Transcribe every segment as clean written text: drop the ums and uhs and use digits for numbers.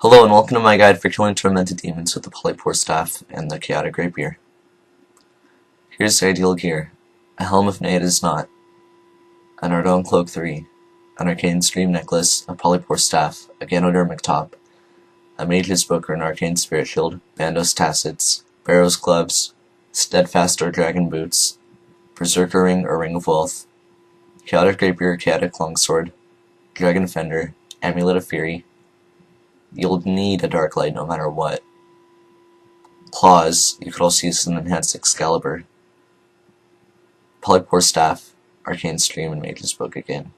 Hello and welcome to my guide for killing Tormented demons with the Polypore staff and the chaotic Rapier. Here's the ideal gear: a helm if Nate is not, an Ardon cloak 3, an arcane stream necklace, a Polypore staff, a Ganodermic top, a mage's book or an arcane spirit shield, bandos tacets, barrows gloves, steadfast or dragon boots, berserker ring or ring of wealth, chaotic Rapier, chaotic longsword, dragon fender, amulet of fury. You'll need a dark light no matter what. Claws, you could also use an enhanced Excalibur. Polypore staff, arcane stream, and mage's book again.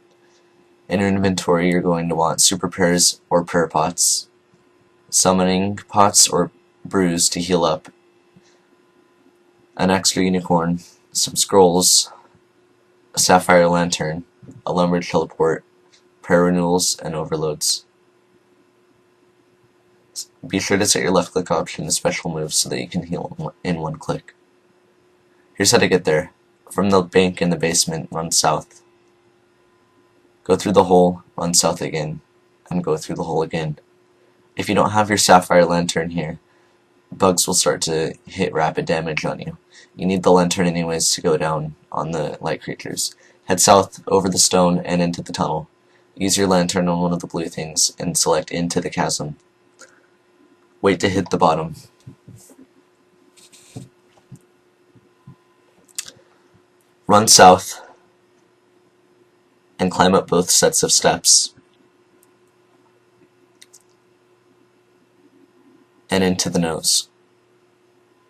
In your inventory you're going to want super prayers or prayer pots, summoning pots or brews to heal up, an extra unicorn, some scrolls, a sapphire lantern, a lumber teleport, prayer renewals, and overloads. Be sure to set your left click option to special moves so that you can heal in one click. Here's how to get there. From the bank in the basement, run south. Go through the hole, run south again, and go through the hole again. If you don't have your sapphire lantern here, bugs will start to hit rapid damage on you. You need the lantern anyways to go down on the light creatures. Head south, over the stone, and into the tunnel. Use your lantern on one of the blue things, and select into the chasm. Wait to hit the bottom. Run south and climb up both sets of steps and into the nose.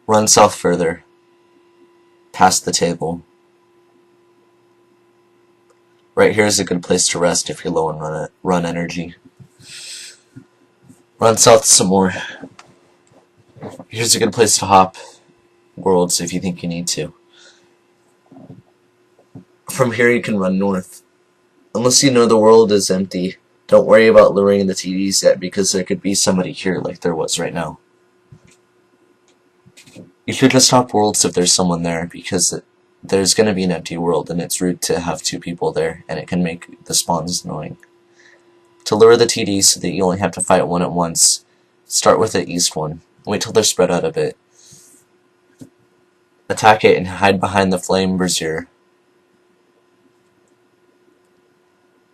Run south further, past the table. Right here is a good place to rest if you're low on run energy. Run south some more. Here's a good place to hop worlds if you think you need to. From here you can run north. Unless you know the world is empty, don't worry about luring the TDs yet, because there could be somebody here like there was right now. You should just hop worlds if there's someone there, because there's going to be an empty world and it's rude to have two people there, and it can make the spawns annoying. To lure the TDs so that you only have to fight one at once, start with the east one. Wait till they're spread out a bit. Attack it and hide behind the flame brazier.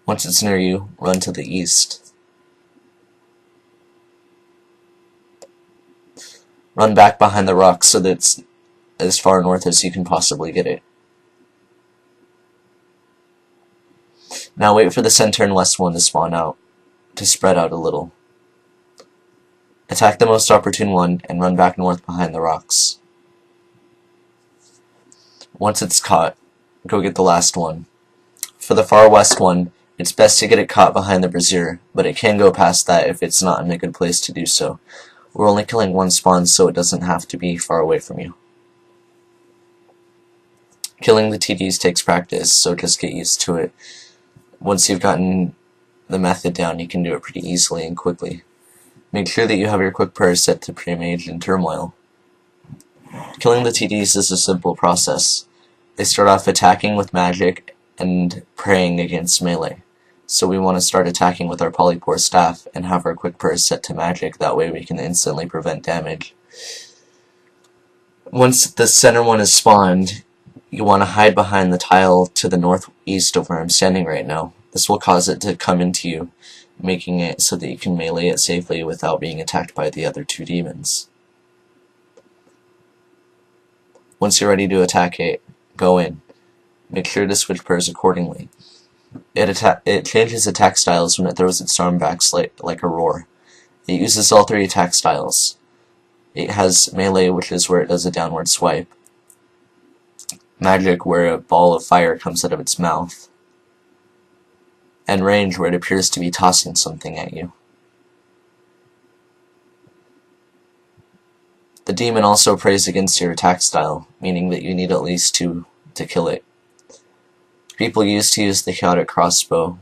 Once it's near you, run to the east. Run back behind the rocks so that it's as far north as you can possibly get it. Now wait for the center and west one to spawn out, to spread out a little. Attack the most opportune one and run back north behind the rocks. Once it's caught, go get the last one. For the far west one, it's best to get it caught behind the brazier, but it can go past that if it's not in a good place to do so. We're only killing one spawn, so it doesn't have to be far away from you. Killing the TDs takes practice, so just get used to it. Once you've gotten the method down, you can do it pretty easily and quickly. Make sure that you have your quick prayers set to pre-mage and turmoil. Killing the TDs is a simple process. They start off attacking with magic and praying against melee. So we want to start attacking with our Polypore staff and have our quick prayers set to magic, that way we can instantly prevent damage. Once the center one is spawned, you want to hide behind the tile to the northeast of where I'm standing right now. This will cause it to come into you, making it so that you can melee it safely without being attacked by the other two demons. Once you're ready to attack it, go in. Make sure to switch prayers accordingly. It changes attack styles when it throws its arm back like a roar. It uses all three attack styles. It has melee, which is where it does a downward swipe. Magic, where a ball of fire comes out of its mouth. And range, where it appears to be tossing something at you. The demon also prays against your attack style, meaning that you need at least two to kill it. People used to use the chaotic crossbow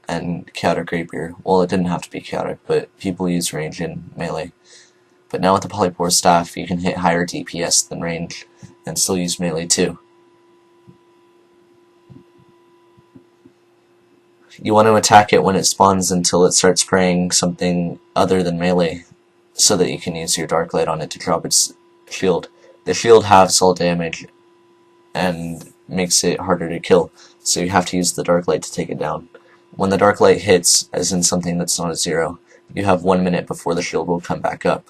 and chaotic rapier. Well, it didn't have to be chaotic, but people use range and melee. But now with the Polypore staff, you can hit higher DPS than range, and still use melee too. You want to attack it when it spawns until it starts spraying something other than melee, so that you can use your dark light on it to drop its shield. The shield halves all damage and makes it harder to kill, so you have to use the dark light to take it down. When the dark light hits, as in something that's not a 0, you have 1 minute before the shield will come back up.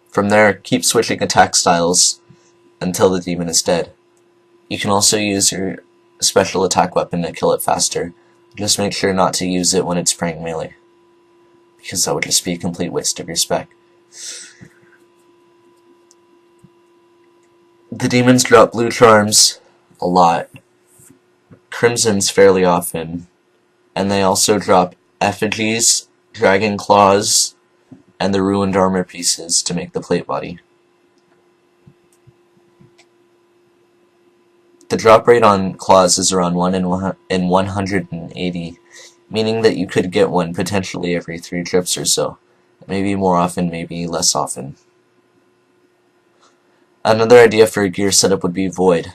From there, keep switching attack styles until the demon is dead. You can also use your special attack weapon to kill it faster. Just make sure not to use it when it's spraying melee, because that would just be a complete waste of your spec. The demons drop blue charms a lot, crimsons fairly often, and they also drop effigies, dragon claws, and the ruined armor pieces to make the plate body. The drop rate on claws is around 1 in 180, meaning that you could get one potentially every 3 trips or so. Maybe more often, maybe less often. Another idea for a gear setup would be void.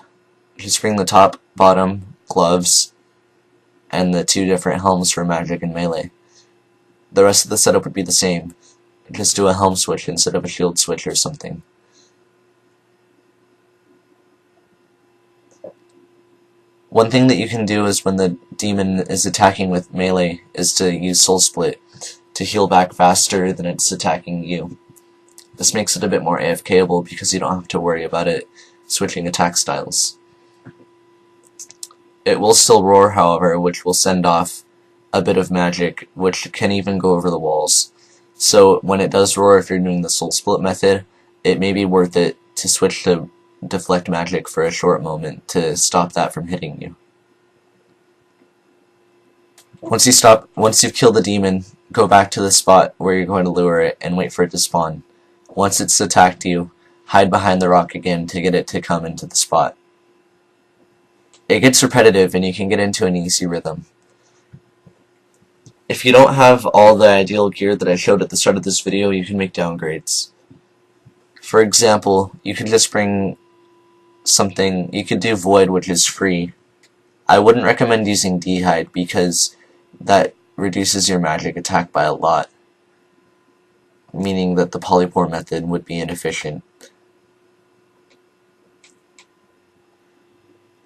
Just bring the top, bottom, gloves, and the 2 different helms for magic and melee. The rest of the setup would be the same. Just do a helm switch instead of a shield switch or something. One thing that you can do is when the demon is attacking with melee is to use Soul Split to heal back faster than it's attacking you. This makes it a bit more AFKable because you don't have to worry about it switching attack styles. It will still roar, however, which will send off a bit of magic, which can even go over the walls. So when it does roar, if you're doing the Soul Split method, it may be worth it to switch to deflect magic for a short moment to stop that from hitting you. Once you've killed the demon, go back to the spot where you're going to lure it and wait for it to spawn. Once it's attacked you, hide behind the rock again to get it to come into the spot. It gets repetitive and you can get into an easy rhythm. If you don't have all the ideal gear that I showed at the start of this video, you can make downgrades. For example, you could just bring something, you could do Void, which is free. I wouldn't recommend using Dehide because that reduces your magic attack by a lot, meaning that the Polypore method would be inefficient.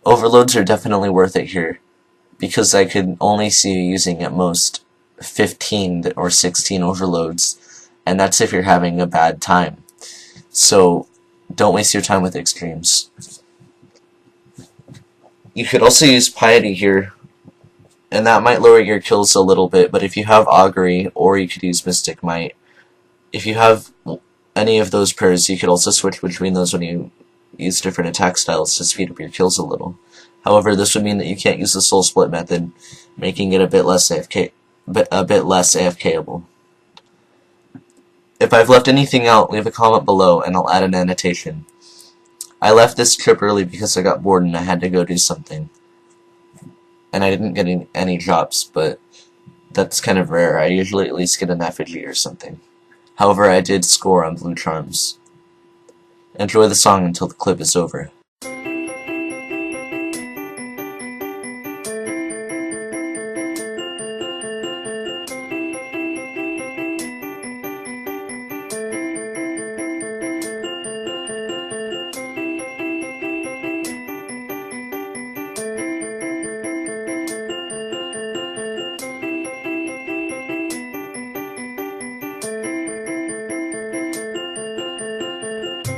Overloads are definitely worth it here, because I could only see you using at most 15 or 16 overloads, and that's if you're having a bad time. So don't waste your time with extremes. You could also use Piety here, and that might lower your kills a little bit, but if you have Augury, or you could use Mystic Might, if you have any of those pairs, you could also switch between those when you use different attack styles to speed up your kills a little. However, this would mean that you can't use the Soul Split method, making it a bit less AFKable. If I've left anything out, leave a comment below and I'll add an annotation. I left this trip early because I got bored and I had to go do something. And I didn't get any drops, but that's kind of rare. I usually at least get an effigy or something. However, I did score on blue charms. Enjoy the song until the clip is over.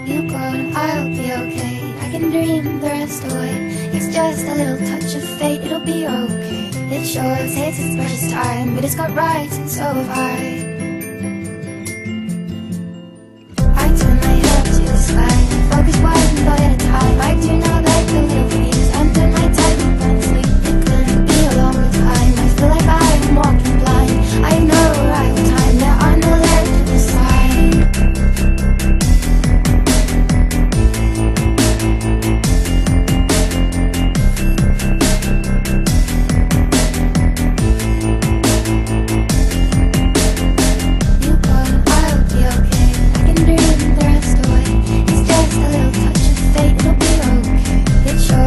You gone, I'll be okay. I can dream the rest away. It's just a little touch of fate, it'll be okay. It sure takes its precious time, but it's got rights and so have I. I turn my head to the sky, focus one thought at a time. I do not like the little breeze, under my tight and fall asleep. It couldn't be a longer time, I feel like I'm walking blind. I know I have time, there are no legs to the side. It sure